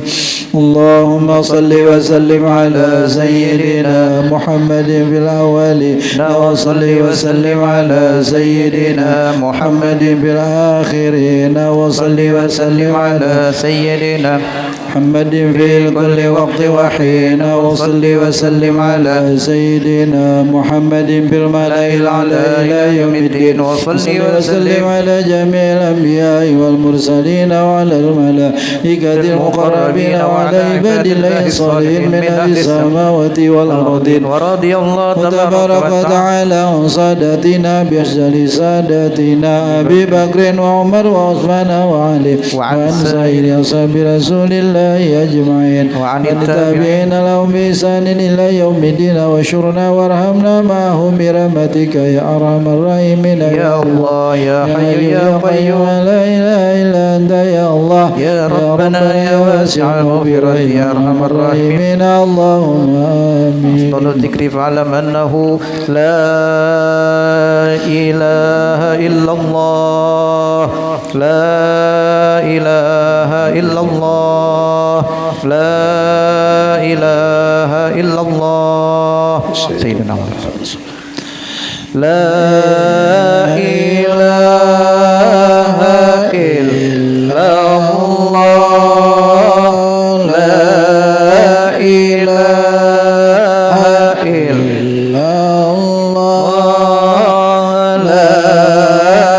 اللهم صل وسلم على سيدنا محمد في الأولين وصل وسلم على سيدنا محمد في الآخرين وصل وسلم على سيدنا محمد في كل وقت وحين وصل وسلم على سيدنا محمد في الملأ الأعلى إلى يوم الدين وصل وسلم على جميع الأنبياء والمرسلين وعلى الملائكة المقربين وعلى عباد الله الصالحين من أهل السماوات والأرضين ورضي الله تبارك وتعالى عن سادتنا بأفضل سادتنا أبي بكر وعمر وعثمان وعلي وعن سائر أصحاب رسول الله أجمعين وعن التابعين لهم بإحسان إلى يوم الدين واشرنا وارحمنا معهم برحمتك يا أرحم الراحمين يا الله يا حي يا قيوم لا إله إلا أنت يا الله يا ربنا يا واسع المغفرة يا أرحم الراحمين اللهم آمين أفضل الذكر فاعلم أنه لا إله إلا الله لا إله إلا الله لا إله إلا الله سيدنا محمد لا إله إلا الله لا إله إلا الله لا إله إلا الله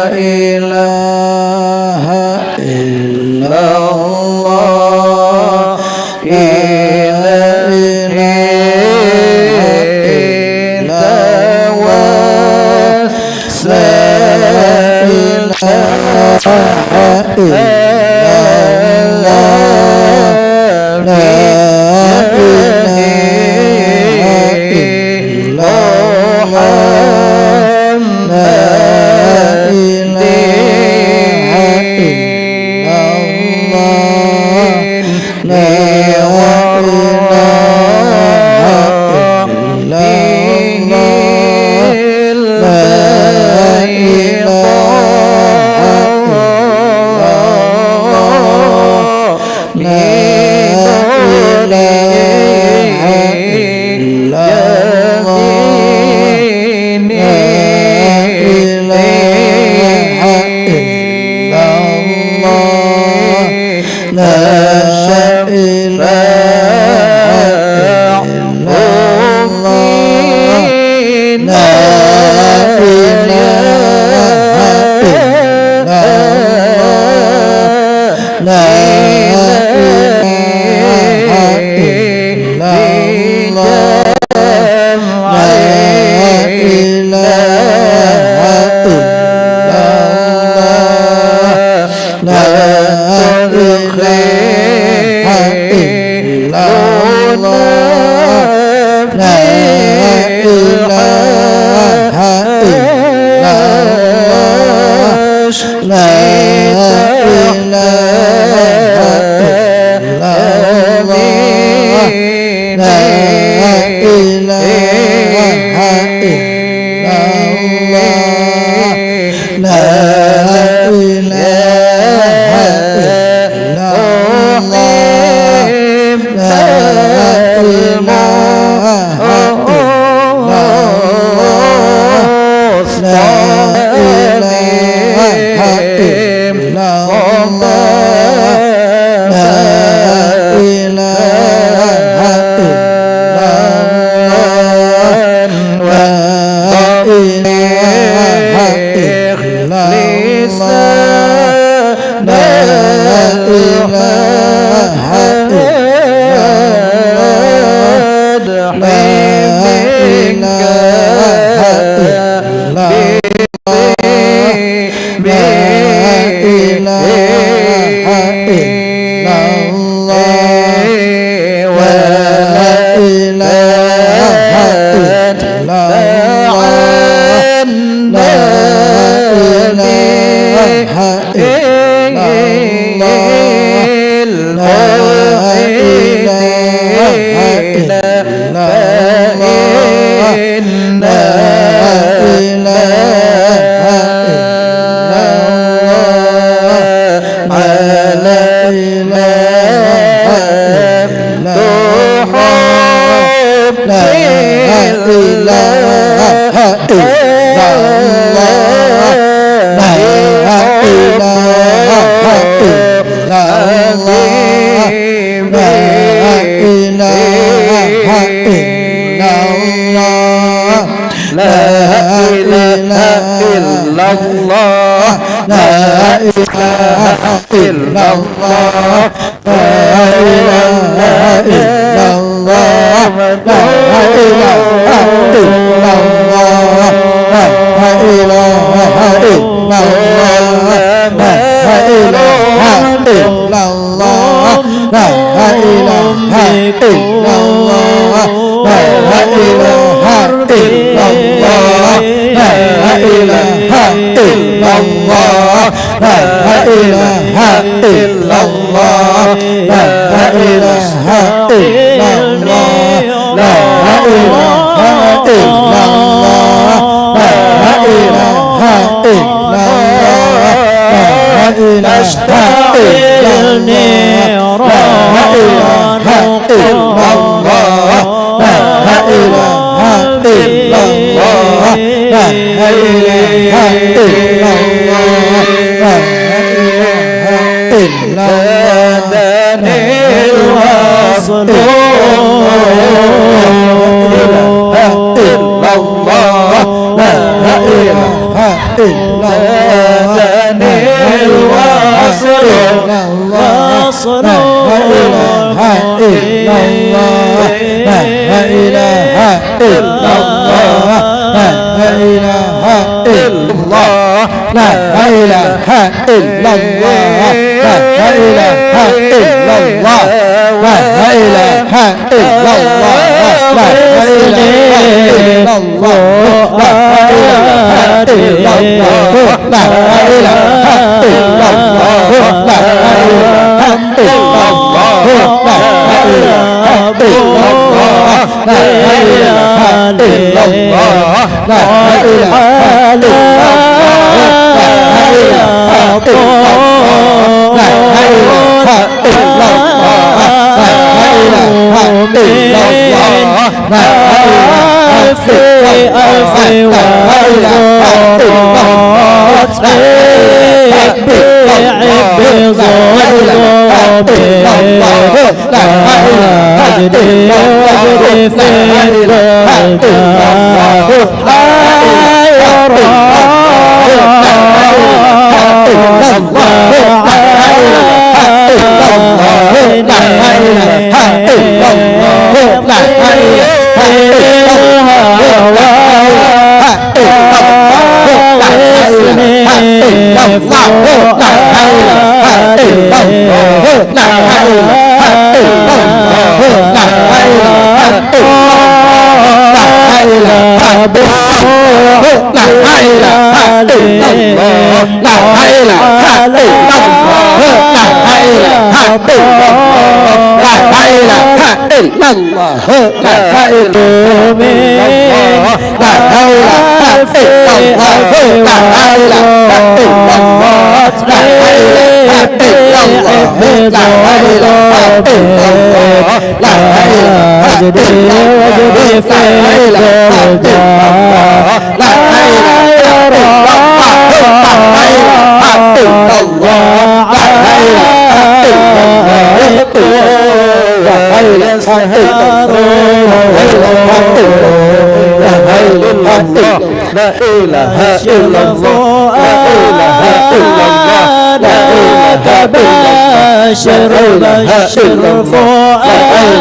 بشر فؤاد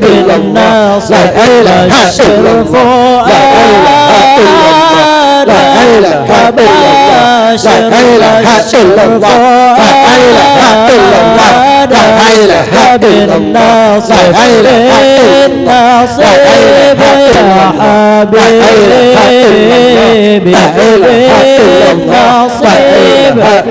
بالناصر بشر فؤاد بشر بالناصر الناصر يا حبيبي بالنصيب يا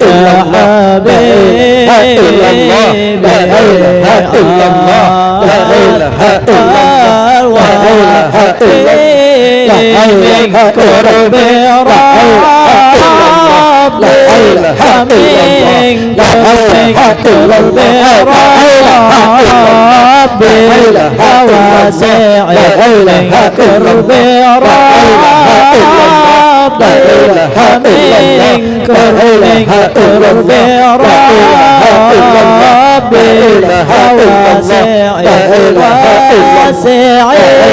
حبيبي من قرب ربي قرب ربي واسع من قرب ربي من قرب ربي واسع واسع يا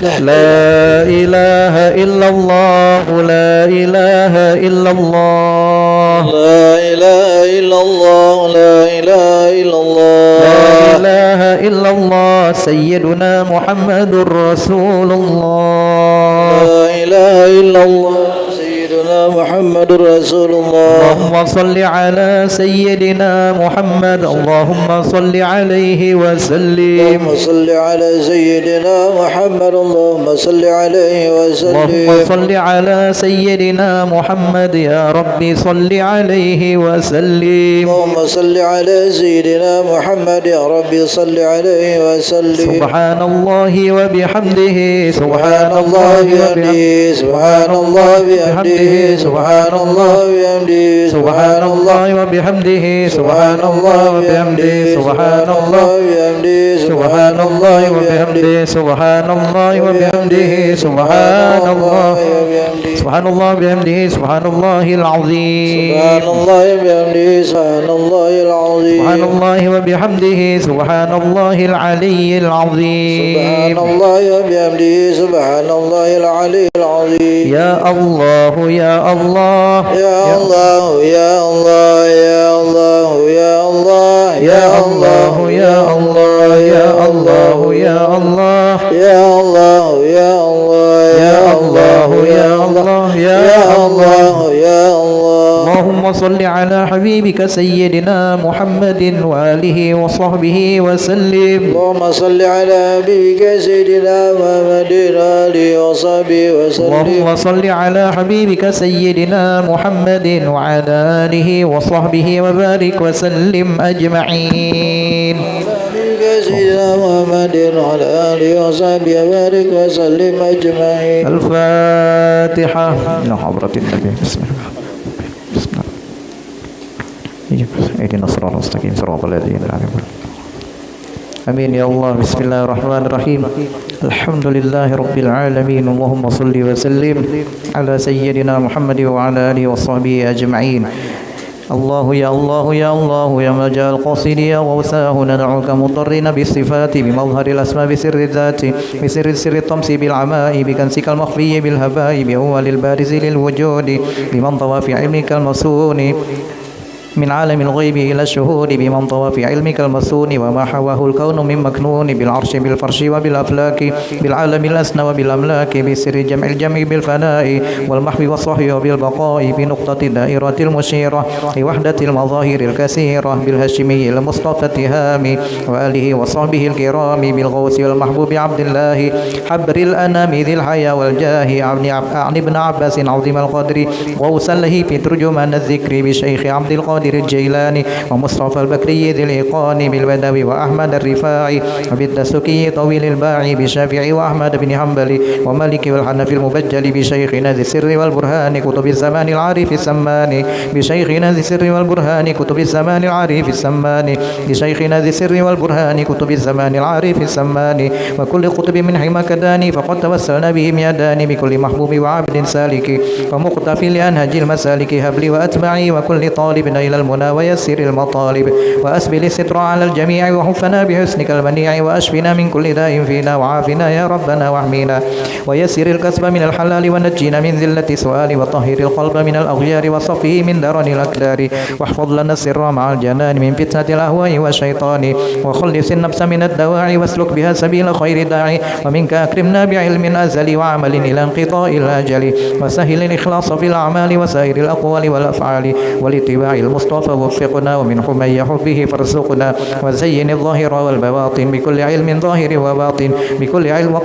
لا إله إلا الله لا إله إلا الله لا إله إلا الله لا إله إلا الله لا إله إلا الله سيدنا محمد رسول الله لا إله إلا الله سيدنا محمد رسول الله اللهم صل على سيدنا محمد اللهم صل عليه وسلم اللهم صل على سيدنا محمد اللهم صل عليه وسلم اللهم صل على سيدنا محمد يا ربي صل عليه وسلم اللهم صل على سيدنا محمد يا ربي صل عليه وسلم سبحان الله وبحمده سبحان الله وبحمده سبحان الله وبحمده سبحان الله وبحمده سبحان الله وبحمده سبحان الله وبحمده سبحان الله وبحمده سبحان الله وبحمده سبحان الله وبحمده سبحان الله سبحان الله وبحمده سبحان الله العظيم سبحان الله وبحمده سبحان الله العظيم سبحان الله وبحمده سبحان الله العلي العظيم سبحان الله وبحمده سبحان الله العلي العظيم يا الله يا الله يا الله يا الله يا الله يا الله يا الله يا الله يا الله يا الله يا الله يا الله يا الله يا الله يا الله يا الله اللهم صل على حبيبك سيدنا محمد وآله وصحبه وسلم اللهم صل على حبيبك سيدنا محمد وآله وصحبه وسلم اللهم صل على حبيبك سيدنا محمد وعلى آله وصحبه وبارك وسلم أجمعين سيدنا محمد وعلى آله وصحبه وبارك وسلم أجمعين. الفاتحة إلى حضرة النبي بسم الله بسم الله اهدنا الصراط المستقيم صراط الذين أنعمت عليهم آمين يا الله بسم الله الرحمن الرحيم الحمد لله رب العالمين اللهم صل وسلم على سيدنا محمد وعلى آله وصحبه أجمعين الله يا الله يا الله يا مجال القصيد يا غوثاه ندعوك مضطرين بالصفات بمظهر الأسماء بسر الذات بسر السر الطمس بالعماء بكنسك المخفي بالهباء بأول البارز للوجود بمن طوى في علمك المسون من عالم الغيب إلى الشهود بمن طوى في علمك المسون وما حواه الكون من مكنون بالعرش بالفرش وبالأفلاك بالعالم الأسنى وبالأملاك بسر جمع الجمع بالفناء والمحو والصحي وبالبقاء بنقطة الدائرة المشيرة لوحدة المظاهر الكثيرة بالهاشمي المصطفى التهام وآله وصحبه الكرام بالغوث والمحبوب عبد الله حبر الأنام ذي الحياة والجاه عن ابن عباس عظيم القدر غوثا له في ترجمان الذكر بشيخ عبد القادر الجيلاني ومصطفى البكري ذي الإيقان بالبدوي وأحمد الرفاعي وبالدسوقي طويل الباعي بشافعي وأحمد بن حنبل ومالك والحنفي المبجل بشيخنا ذي السر والبرهان كتب الزمان العارف السمان بشيخنا ذي السر والبرهان كتب الزمان العارف السمان بشيخنا ذي السر والبرهان كتب الزمان العارف السمان وكل قطب من حماك داني فقد توسلنا بهم يداني بكل محبوب وعبد سالك ومقتفي لأنهج المسالك هبلي وأتبعي وكل طالب إلى المنى ويسر المطالب وأسبل الستر على الجميع وحفنا بحسنك المنيع وأشفنا من كل داء فينا وعافنا يا ربنا واحمينا ويسر الكسب من الحلال ونجينا من ذلة السؤال وطهر القلب من الأغيار وصفه من درن الأكدار واحفظ لنا السر مع الجنان من فتنة الأهواء والشيطان وخلص النفس من الدواعي واسلك بها سبيل خير داعي ومنك أكرمنا بعلم أزلي وعمل إلى انقضاء الأجل وسهل الإخلاص في الأعمال وسائر الأقوال والأفعال ولاتباع المصطفى وفقنا ومن حمي حبه فارزقنا وزين الظاهر والبواطن بكل علم ظاهر وباطن بكل علم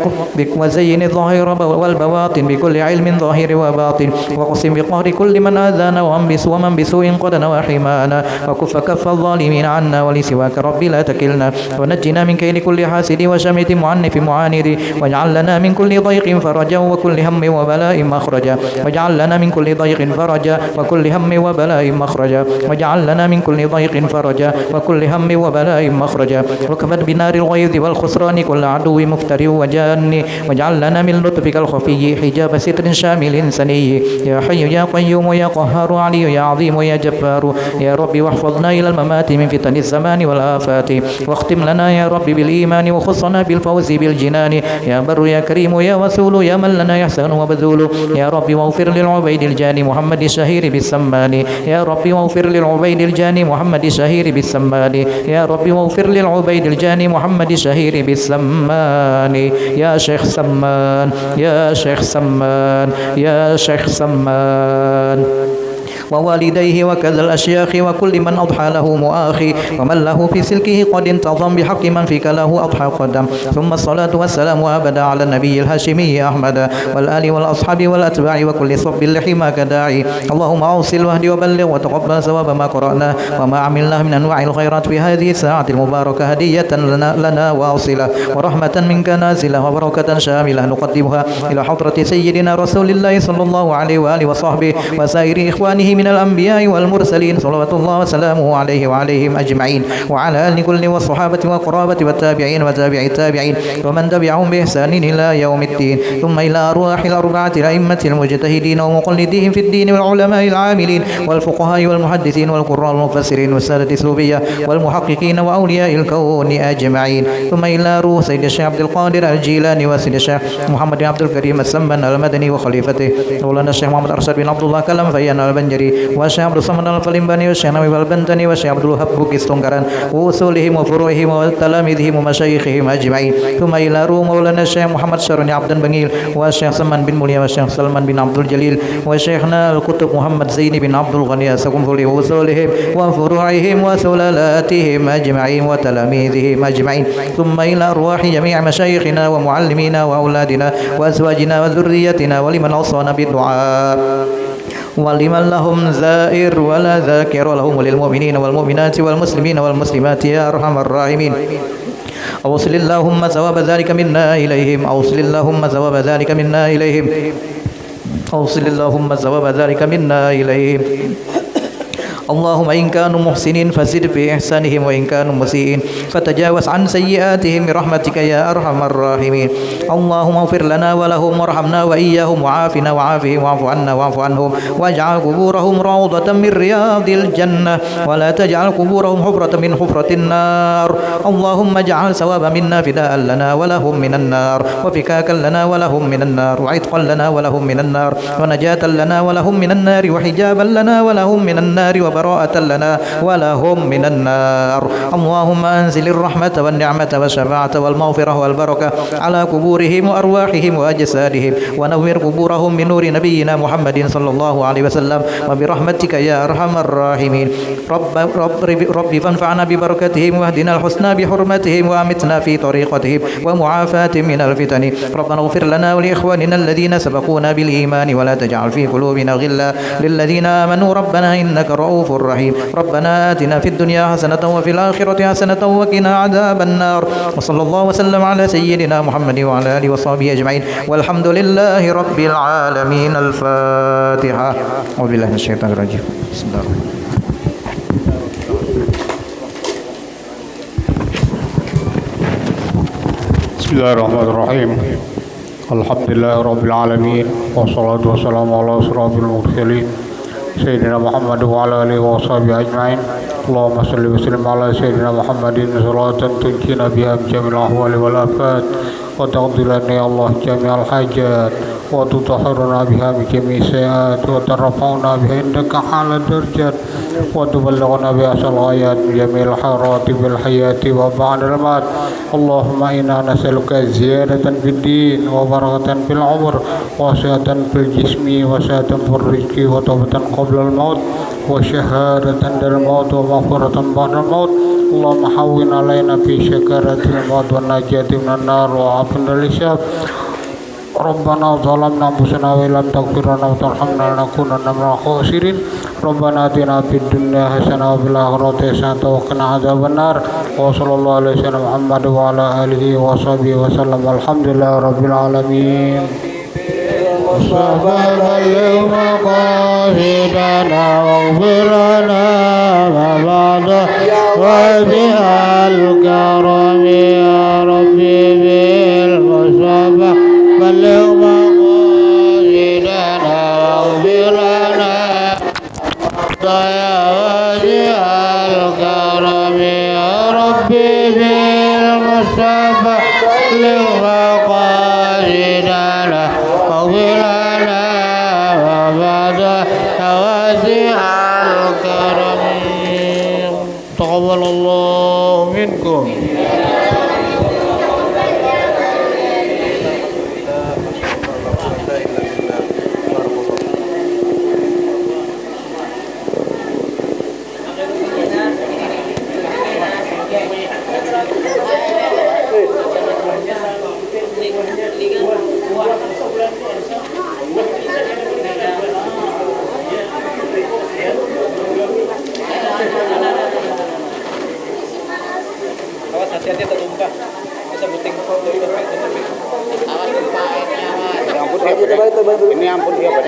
وزين الظاهر والبواطن بكل علم ظاهر وباطن وقسم بقهر كل من آذانا ومن بسوء قد نوى حمانا وكف كف الظالمين عنا ولسواك ربي لا تكلنا ونجنا من كيد كل حاسد وشمت معنف معاند واجعل لنا من كل ضيق فرجا وكل هم وبلاء مخرجا واجعل لنا من كل ضيق فرجا وكل هم وبلاء مخرجا واجعل لنا من كل ضيق فرجا وكل هم وبلاء مخرجا وكفت بنار الغيظ والخسران كل عدو مفتري وجان واجعل لنا من لطفك الخفي حجاب ستر شامل سني يا حي يا قيوم يا قهار علي يا عظيم يا جبار يا ربي واحفظنا إلى الممات من فتن الزمان والآفات واختم لنا يا ربي بالإيمان وخصنا بالفوز بالجنان يا بر يا كريم يا وسول يا من لنا يحسن وبذول يا ربي واغفر للعبيد الجاني محمد الشهير بالسمان يا ربي واغفر للعبيد الجاني محمد الشهير بالسمان يا ربي واغفر للعبيد الجاني محمد الشهير بالسمان يا شيخ سمان يا شيخ سمان يا شيخ سمان ووالديه وكذا الأشياخ وكل من أضحى له مؤاخي ومن له في سلكه قد انتظم بحق من فيك له أضحى قدم ثم الصلاة والسلام أبدا على النبي الهاشمي أحمد والآل والأصحاب والأتباع وكل صحب لحماك داعي اللهم أوصل واهدي وبلغ وتقبل ثواب ما قرأناه وما عملناه من أنواع الخيرات في هذه الساعة المباركة هدية لنا واصلة ورحمة منك نازلة وبركة شاملة نقدمها إلى حضرة سيدنا رسول الله صلى الله عليه وآله وصحبه وسائر إخوانه من الأنبياء والمرسلين صلوات الله وسلامه عليه وعليهم أجمعين وعلى آل كل والصحابة والقرابة والتابعين وتابع التابعين ومن تبعهم بإحسان إلى يوم الدين ثم إلى أرواح الأربعة الأئمة المجتهدين ومقلدين في الدين والعلماء العاملين والفقهاء والمحدثين والقراء والمفسرين والسادة الصوفية والمحققين وأولياء الكون أجمعين ثم إلى روح سيد الشيخ عبد القادر الجيلاني وسيد الشيخ محمد بن عبد الكريم السمن المدني وخليفته مولانا الشيخ محمد أرشد بن عبد الله كلام فيان البنجري والشيخ عبد الصمد الفلمباني والشيخ نبي البنتني والشيخ عبد الوهاب بوكيس تونغران وأصولهم وفروعهم وتلاميذهم ومشايخهم أجمعين ثم إلى روح مولانا الشيخ محمد شرني عبد بنيل والشيخ سلمان بن موليا والشيخ سلمان بن عبد الجليل وشيخنا الكتب محمد زين بن عبد الغني أسكم فولي وأصولهم وفروعهم وسلالاتهم أجمعين وتلاميذهم أجمعين ثم إلى أرواح جميع مشايخنا ومعلمينا وأولادنا وأزواجنا وذريتنا ولمن أوصانا بالدعاء ولمن لهم زائر ولا ذاكر ولهم وللمؤمنين والمؤمنات والمسلمين والمسلمات يا أرحم الراحمين أوصل اللهم ثواب ذلك منا إليهم أوصل اللهم ثواب ذلك منا إليهم أوصل اللهم ثواب ذلك منا إليهم اللهم إن كانوا محسنين فزد في إحسانهم وإن كانوا مسيئين فتجاوز عن سيئاتهم برحمتك يا أرحم الراحمين اللهم اغفر لنا ولهم وارحمنا وإياهم وعافنا وعافهم واعف عنا واعف عنهم واجعل قبورهم روضة من رياض الجنة ولا تجعل قبورهم حفرة من حفرة النار اللهم اجعل ثواب منا فداء لنا ولهم من النار وفكاكا لنا ولهم من النار وعتقا لنا ولهم من النار ونجاة لنا ولهم من النار وحجابا لنا ولهم من النار وبراءة لنا ولهم من النار اللهم أنزل الرحمة والنعمة والشفاعة والمغفرة والبركة على قبورهم وأرواحهم وأجسادهم ونور قبورهم من نور نبينا محمد صلى الله عليه وسلم وبرحمتك يا أرحم الراحمين رب فانفعنا ببركتهم واهدنا الحسنى بحرمتهم وأمتنا في طريقتهم ومعافاة من الفتن ربنا اغفر لنا ولإخواننا الذين سبقونا بالإيمان ولا تجعل في قلوبنا غلا للذين آمنوا ربنا إنك رؤوف رحيم ربنا آتنا في الدنيا حسنة وفي الآخرة حسنة وقنا عذاب النار وصلى الله وسلم على سيدنا محمد وعلى آله وصحبه أجمعين والحمد لله رب العالمين. الفاتحة. أعوذ بالله من الشيطان الرجيم. بسم الله الرحمن الرحيم. بسم الله الرحمن الرحيم. الحمد لله رب العالمين والصلاة والسلام على أشرف المرسلين سيدنا محمد وعلى آله وصحبه أجمعين. اللهم صل وسلم على سيدنا محمد صلاة تنجينا بها من جميع الأهوال والآفات وتقضي لنا يا الله جميع الحاجات وتطهرنا بها من جميع السيئات وترفعنا بها عندك أعلى الدرجات وتبلغنا بها الغايات من جميع الحارات بالحياة وبعد الممات. اللهم إنا نسألك زيادة في الدين وبركة في العمر وسعة في الجسم وسعة في الرزق وتوبة قبل الموت وشهادة عند الموت ومغفرة بعد الموت. اللهم حول علينا في شكرة الموت والنجاة من النار وعافنا الحساب. ربنا ظلمنا أنفسنا وإن لم تغفر لنا وترحمنا لنكونن من الخاسرين. ربنا آتنا في الدنيا حسنة وفي الآخرة حسنة وقنا عذاب النار. وصلى الله على سيدنا محمد وعلى آله وصحبه وسلم. الحمد لله رب العالمين. مصطفى بلغ مقاصدنا واغفر لنا ما بعد وبها الكرم يا ربي بالمصطفى بلغ مقاصدنا واغفر لنا يا وجه الكرم يا ربي بالمصطفى بلغ مقاصدنا واغفر لنا وبعد واسع الكرم. تقبل الله منكم. Hati-hati tertumpah. Bisa buting. Ini ampun dia Pak.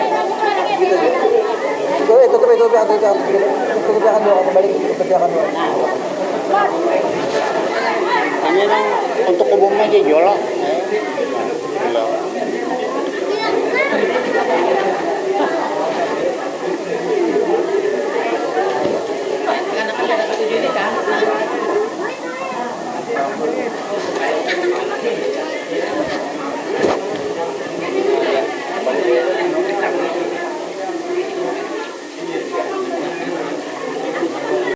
Ini yang untuk umum aja jolok.